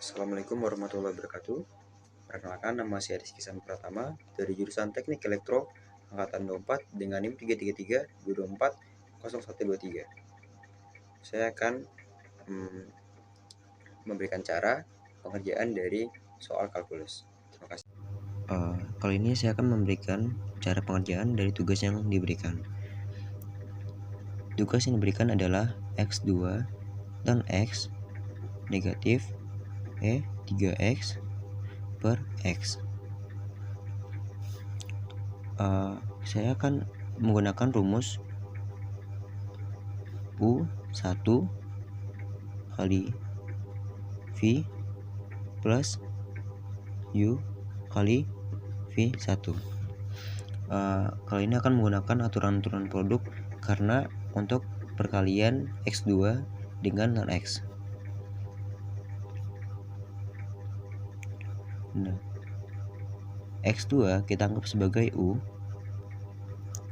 Assalamualaikum warahmatullahi wabarakatuh. Perkenalkan, nama saya Rizky Sam Pratama dari jurusan Teknik Elektro Angkatan 24 dengan NIM 333-224-0123. Saya akan memberikan cara pengerjaan dari soal kalkulus. Terima kasih. Kali ini saya akan memberikan cara pengerjaan dari tugas yang diberikan. Tugas yang diberikan adalah X2 dan X negatif 3X per X. Saya akan menggunakan rumus U1 kali V plus U kali V1. Kali ini akan menggunakan aturan-aturan produk karena untuk perkalian X2 dengan non X. Nah, X2 kita anggap sebagai U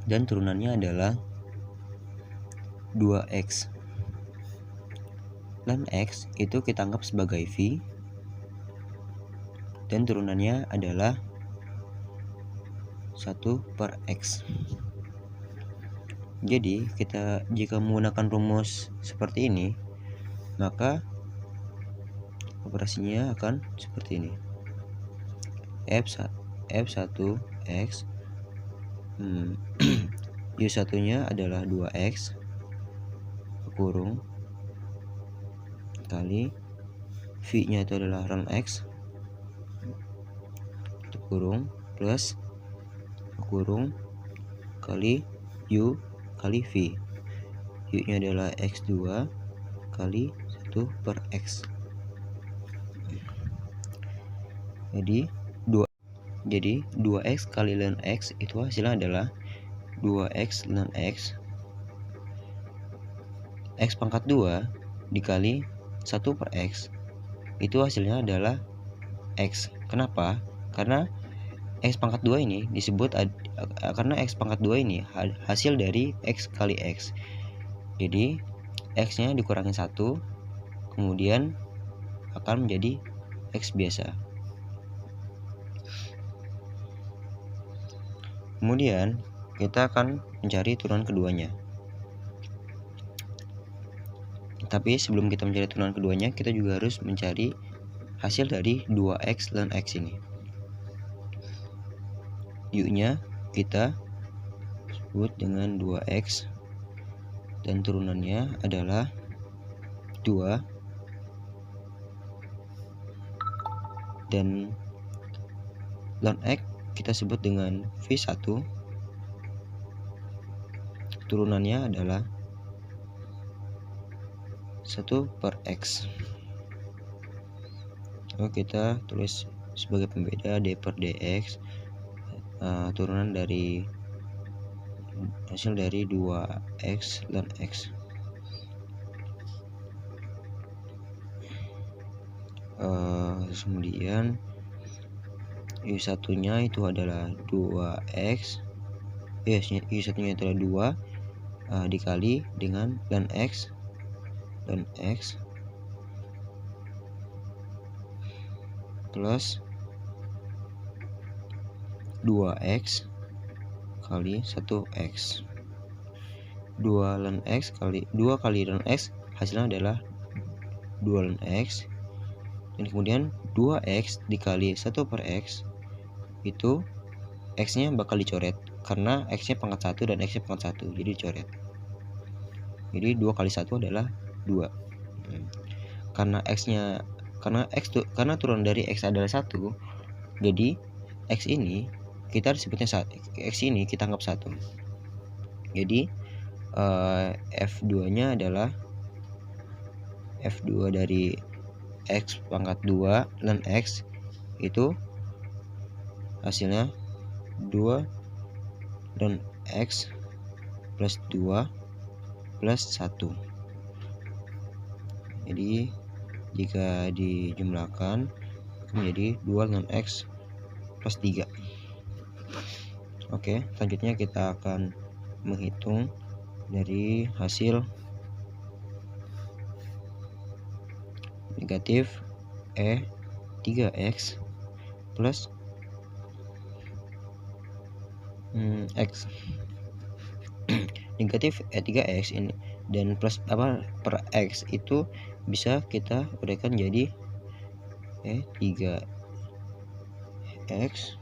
dan turunannya adalah 2X. Dan X itu kita anggap sebagai V dan turunannya adalah 1 per X. Jadi jika menggunakan rumus seperti ini, maka operasinya akan seperti ini. F1X U1 nya adalah 2X kurung kali V nya itu adalah ron X kurung plus kurung kali U kali V. U nya adalah X2 kali 1 per X. Jadi 2X kali ln X itu hasilnya adalah 2X ln X X pangkat 2 dikali 1 per X itu hasilnya adalah X. Kenapa? Karena X pangkat 2 ini disebut karena X pangkat 2 ini hasil dari X kali X. Jadi X nya dikurangi 1, kemudian akan menjadi X biasa. Kemudian kita akan mencari turunan keduanya. Tapi sebelum kita mencari turunan keduanya, kita juga harus mencari hasil dari 2X ln X ini. U nya kita sebut dengan 2X dan turunannya adalah 2 dan ln X kita sebut dengan V1, turunannya adalah 1 per X. Lalu kita tulis sebagai pembeda D per DX, turunan dari hasil dari 2X ln X. Kemudian U1 nya itu adalah 2X, U1 nya itu adalah 2 dikali dengan ln X plus 2X kali 1X. 2 ln X kali 2 kali ln X hasilnya adalah 2 ln X, dan kemudian 2X dikali 1 per X itu X nya bakal dicoret karena X nya pangkat 1 dan X nya pangkat 1, jadi dicoret. Jadi 2 kali 1 adalah 2. Karena turunan dari X adalah 1, jadi X ini kita disebutnya X ini kita anggap 1. Jadi F2 nya adalah F2 dari X pangkat 2 ln X itu hasilnya 2 ln X plus 2 plus 1. Jadi jika dijumlahkan menjadi 2 ln X plus 3. Oke, selanjutnya kita akan menghitung dari hasil negatif E 3X plus X. Negatif E3X ini dan plus per X itu bisa kita uraikan jadi E3X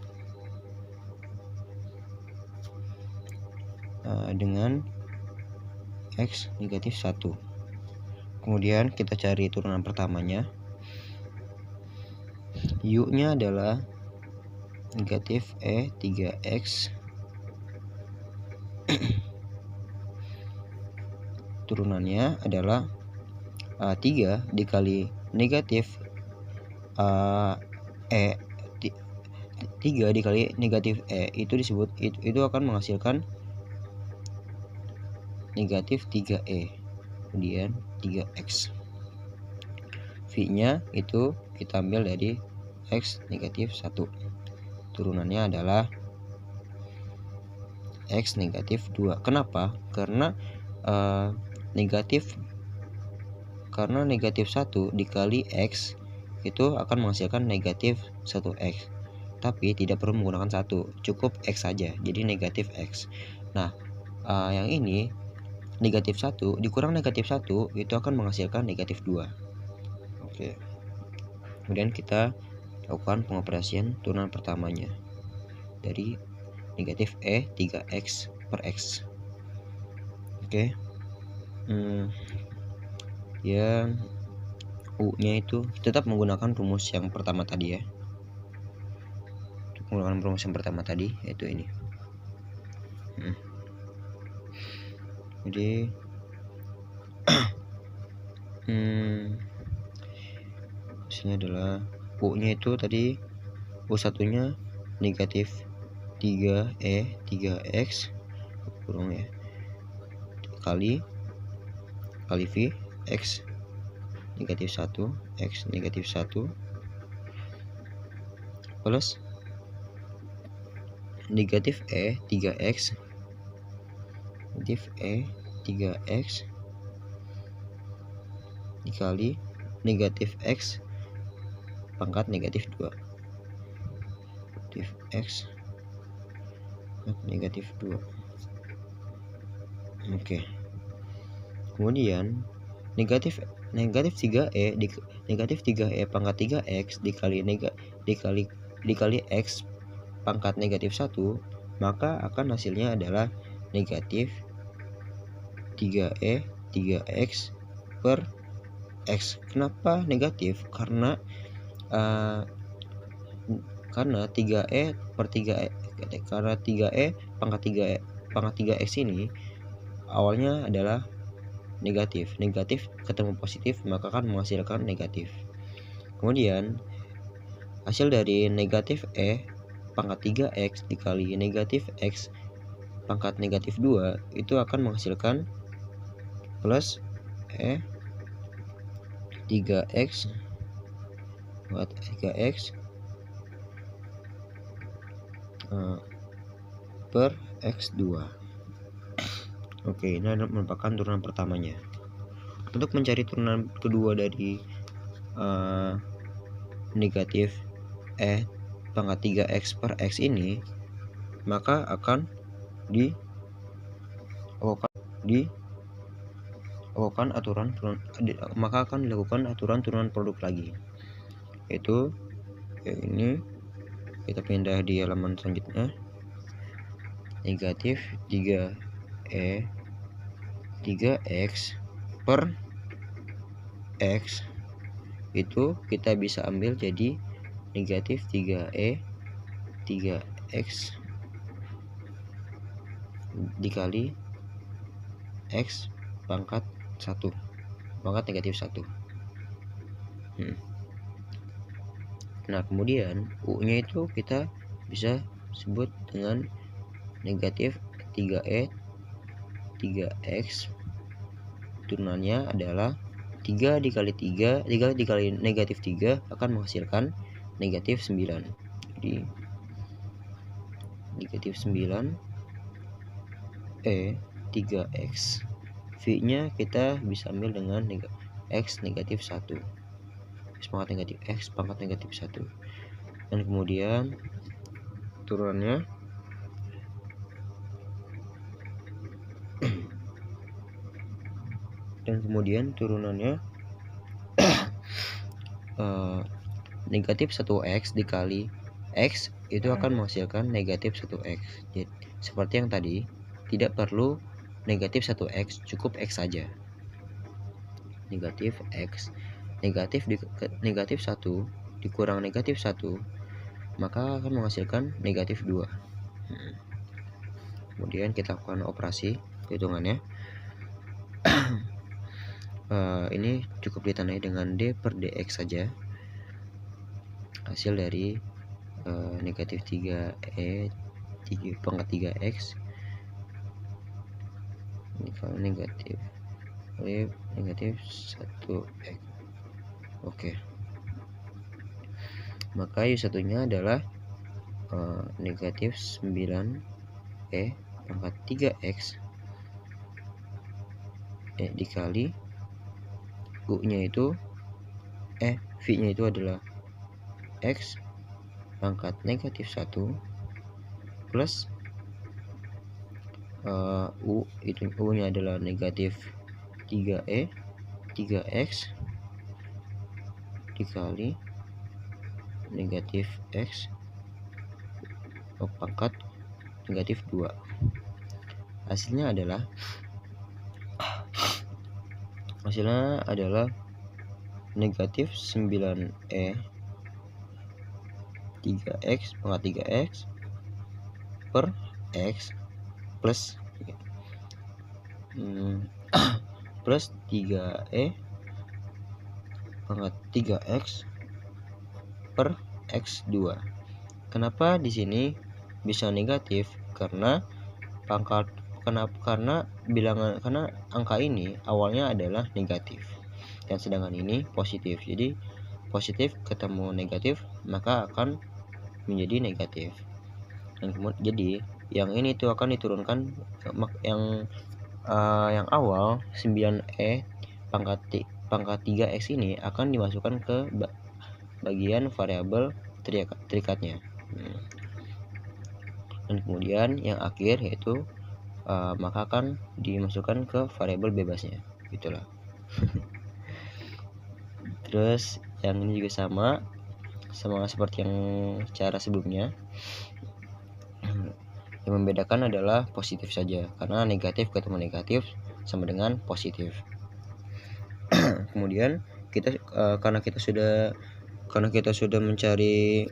dengan X negatif 1. Kemudian kita cari turunan pertamanya. U-nya adalah negatif E3X turunannya adalah 3 dikali negatif 3 dikali negatif itu disebut itu akan menghasilkan negatif 3E, kemudian 3X. V-nya itu kita ambil dari X negatif 1. Turunannya adalah X negatif 2. Kenapa? Karena negatif 1 dikali X itu akan menghasilkan negatif 1X. Tapi tidak perlu menggunakan 1, cukup X saja, jadi negatif X. Nah, yang ini negatif 1 dikurang negatif 1 itu akan menghasilkan negatif 2. Oke. Kemudian kita lakukan pengoperasian turunan pertamanya dari negatif E3X per X. Oke. Yang U-nya itu tetap menggunakan rumus yang pertama tadi ya. Menggunakan rumus yang pertama tadi yaitu ini. Jadi hasilnya adalah U-nya itu tadi U1-nya negatif 3E 3X kurang ya kali V X negatif 1 X negatif 1 plus negatif E 3X negatif E 3X dikali negatif X pangkat negatif 2 negatif X negatif 2. Oke. Kemudian negatif 3E negatif 3E pangkat 3X dikali X pangkat negatif 1, maka akan hasilnya adalah negatif 3E 3X per X. Kenapa negatif? Karena 3E per 3E karena 3E pangkat 3X ini awalnya adalah negatif ketemu positif maka akan menghasilkan negatif. Kemudian hasil dari negatif E pangkat 3X dikali negatif X pangkat negatif 2 itu akan menghasilkan plus E 3X buat 3X per X2. Oke, ini merupakan turunan pertamanya. Untuk mencari turunan kedua dari negatif E pangkat 3X per X ini, maka akan dilakukan aturan turunan produk lagi, yaitu ini kita pindah di halaman selanjutnya. Negatif 3E 3X per X itu kita bisa ambil jadi negatif 3E 3X dikali X pangkat 1 pangkat negatif 1. Nah, kemudian U-nya itu kita bisa sebut dengan negatif 3E 3X turunannya adalah 3 dikali negatif 3 akan menghasilkan negatif 9. Jadi negatif 9 E 3X. V-nya kita bisa ambil dengan X negatif 1. X pangkat negatif X pangkat negatif 1. Dan kemudian turunannya negatif 1x dikali x itu akan menghasilkan negatif 1x. Jadi, seperti yang tadi, tidak perlu negatif 1x, cukup x saja. Negatif x, negatif 1 dikurang negatif 1, maka akan menghasilkan negatif 2. Kemudian kita lakukan operasi perhitungannya. Ini cukup ditandai dengan d per dx saja. Hasil dari negatif 3e 3 pangkat 3x dikali negatif 1x. Oke. Maka y satunya adalah negatif 9e pangkat 3x dikali u-nya itu v-nya itu adalah x pangkat negatif 1 plus u-nya adalah negatif 3e 3x dikali negatif x pangkat negatif 2. Hasilnya adalah negatif 9e 3x pangkat 3x per x plus 3e pangkat 3x per x2. Kenapa di sini bisa negatif? Karena angka ini awalnya adalah negatif dan sedangkan ini positif. Jadi positif ketemu negatif maka akan menjadi negatif. Dan kemudian jadi yang ini tuh akan diturunkan, yang awal 9e pangkat 3x ini akan dimasukkan ke bagian variabel terikatnya. Dan kemudian yang akhir yaitu maka akan dimasukkan ke variabel bebasnya, gitulah. Terus yang ini juga sama seperti yang cara sebelumnya. Yang membedakan adalah positif saja, karena negatif ketemu negatif sama dengan positif. Kemudian kita karena kita sudah mencari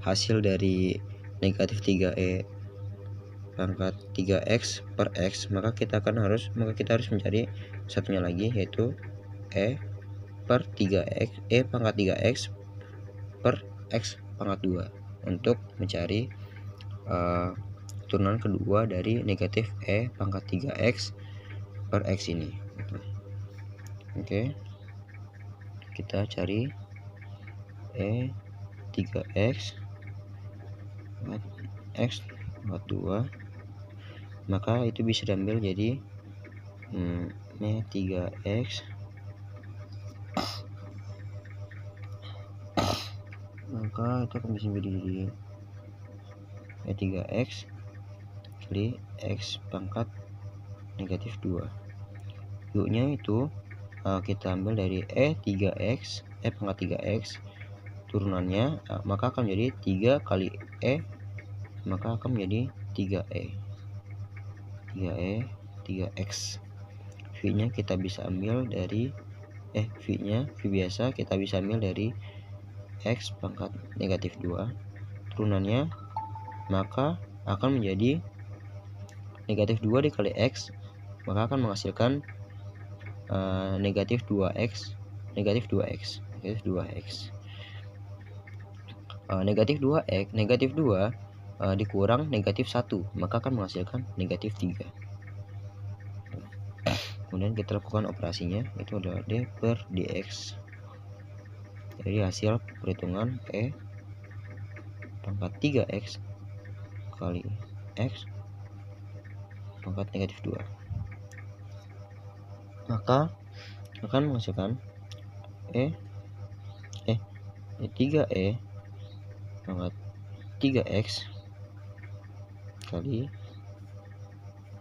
hasil dari negatif 3e pangkat 3x per x, maka kita harus mencari satunya lagi, yaitu e per 3x pangkat 3x per x pangkat 2 untuk mencari turunan kedua dari negatif e pangkat 3x per x ini. Oke, kita cari e 3x x pangkat 2, maka itu bisa diambil jadi 3x maka itu akan bisa menjadi 3x kali x pangkat negatif 2. u-nya itu kita ambil dari 3x pangkat 3x turunannya, maka akan menjadi 3 kali maka akan menjadi 3e 3x. v-nya kita bisa ambil dari v biasa kita bisa ambil dari x pangkat negatif 2 turunannya, maka akan menjadi negatif 2 dikali x, maka akan menghasilkan negatif 2x negatif 2x dikurang negatif 1, maka akan menghasilkan negatif 3. Kemudian kita lakukan operasinya, itu adalah d per dx. Jadi hasil perhitungan e pangkat 3x kali x pangkat negatif 2, maka akan menghasilkan 3e pangkat 3x kali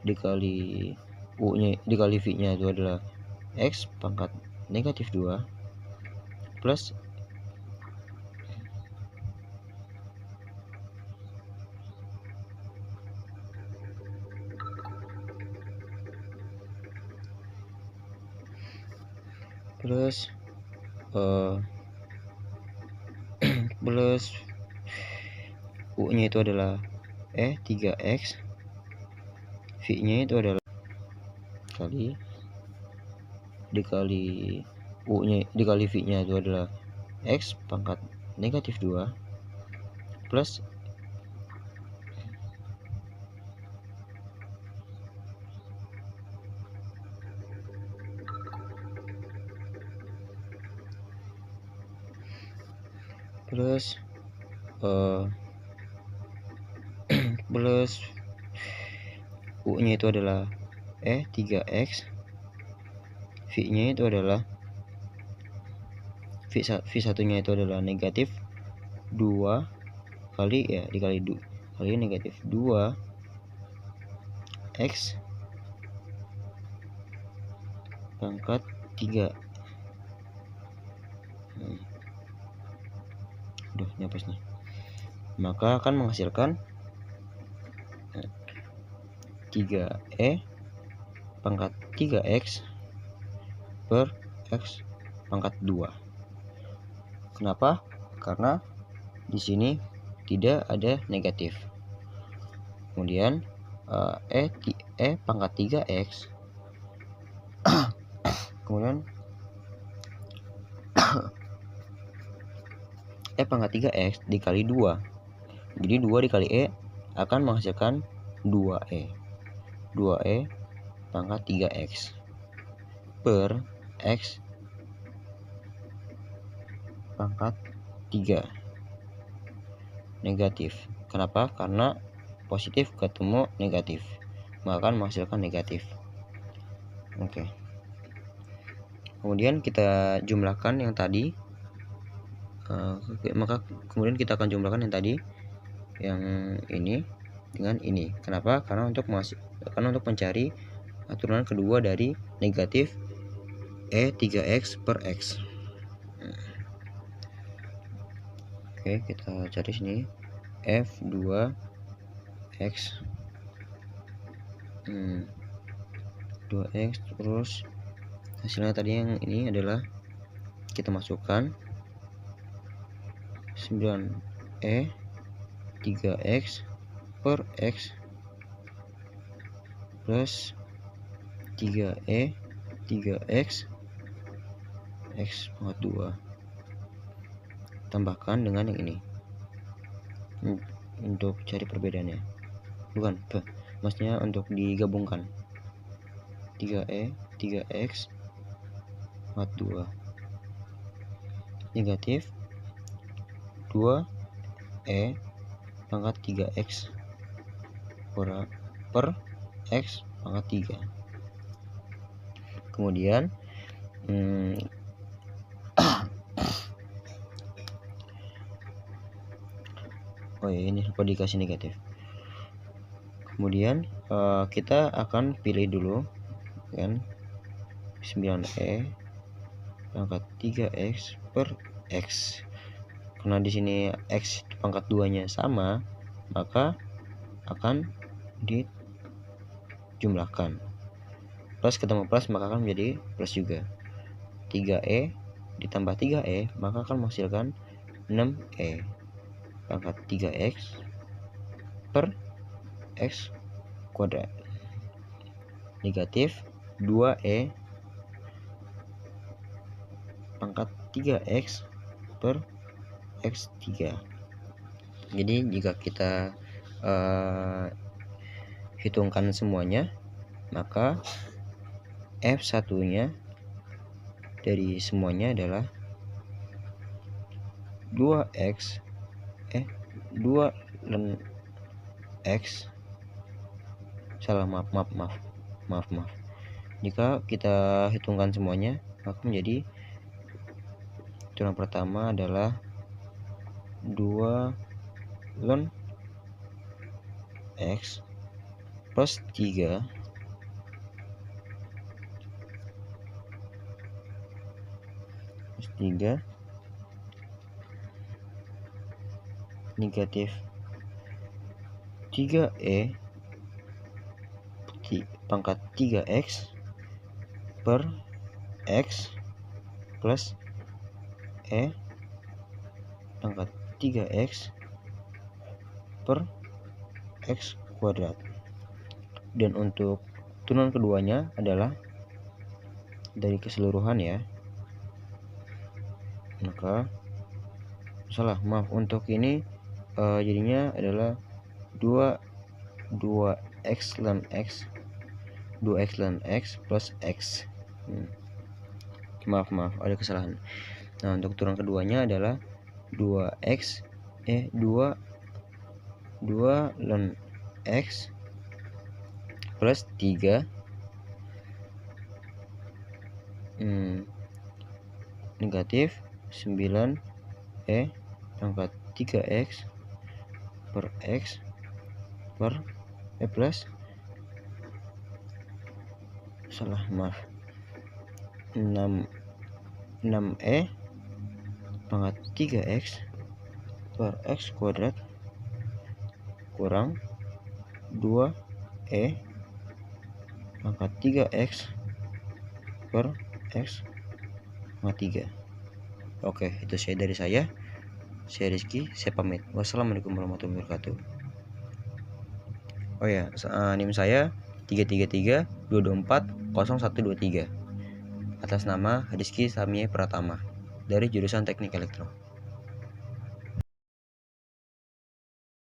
dikali u-nya dikali v-nya itu adalah x pangkat negatif 2 plus plus u-nya itu adalah 3x, v-nya itu adalah kali dikali u-nya dikali v-nya itu adalah x pangkat negatif 2 plus plus u-nya itu adalah 3x, v-nya itu adalah v1 nya itu adalah negatif 2 kali kali negatif 2 x pangkat 3. Ini apa nih? Maka akan menghasilkan 3e pangkat 3x per x pangkat 2. Kenapa? Karena di sini tidak ada negatif. Kemudian e pangkat 3x kemudian e pangkat 3x dikali 2. Jadi 2 dikali e akan menghasilkan 2e. 2e pangkat 3x per x pangkat 3 negatif. Kenapa? Karena positif ketemu negatif, maka akan menghasilkan negatif. Oke. Kemudian kita jumlahkan yang tadi. Maka kemudian kita akan jumlahkan yang tadi, yang ini dengan ini. Kenapa? Karena untuk mencari turunan kedua dari negatif 3x per x. Oke, kita cari sini f2x 2x, terus hasilnya tadi yang ini adalah kita masukkan 9e 3x per x plus 3e 3x x pangkat 2 tambahkan dengan yang ini untuk cari perbedaannya, bukan maksudnya untuk digabungkan 3e 3x pangkat 2 negatif 2e pangkat 3x per x pangkat 3. Kemudian ini lupa dikasih negatif. Kemudian kita akan pilih dulu kan 9e pangkat 3x per x. Karena di sini x pangkat 2-nya sama, maka akan dijumlahkan. Plus ketemu plus maka akan menjadi plus juga. 3e ditambah 3e maka akan menghasilkan 6e pangkat 3x per x kuadrat negatif 2e pangkat 3x per x3. Jadi jika kita hitungkan semuanya, maka f1 nya dari semuanya adalah 2x 2 ln x maaf. Jika kita hitungkan semuanya maka menjadi turunan pertama adalah 2 ln X plus 3 negatif 3E pangkat 3X per X plus E pangkat 3X per X kuadrat. Dan untuk turunan keduanya adalah dari keseluruhan ya, maka maaf untuk ini jadinya adalah 2x ln X 2x ln X plus X. Maaf ada kesalahan. Nah, untuk turunan keduanya adalah 2 ln X plus 3 negatif 9E pangkat 3X per X per E plus 6E pangkat 3X per X kuadrat kurang 2E pangkat 3X per X pangkat 3. Oke, itu dari saya. Saya Rizky, saya pamit. Wassalamualaikum warahmatullahi wabarakatuh. Oh ya, NIM saya 333-224-0123 atas nama Rizky Samie Pratama dari jurusan Teknik Elektro.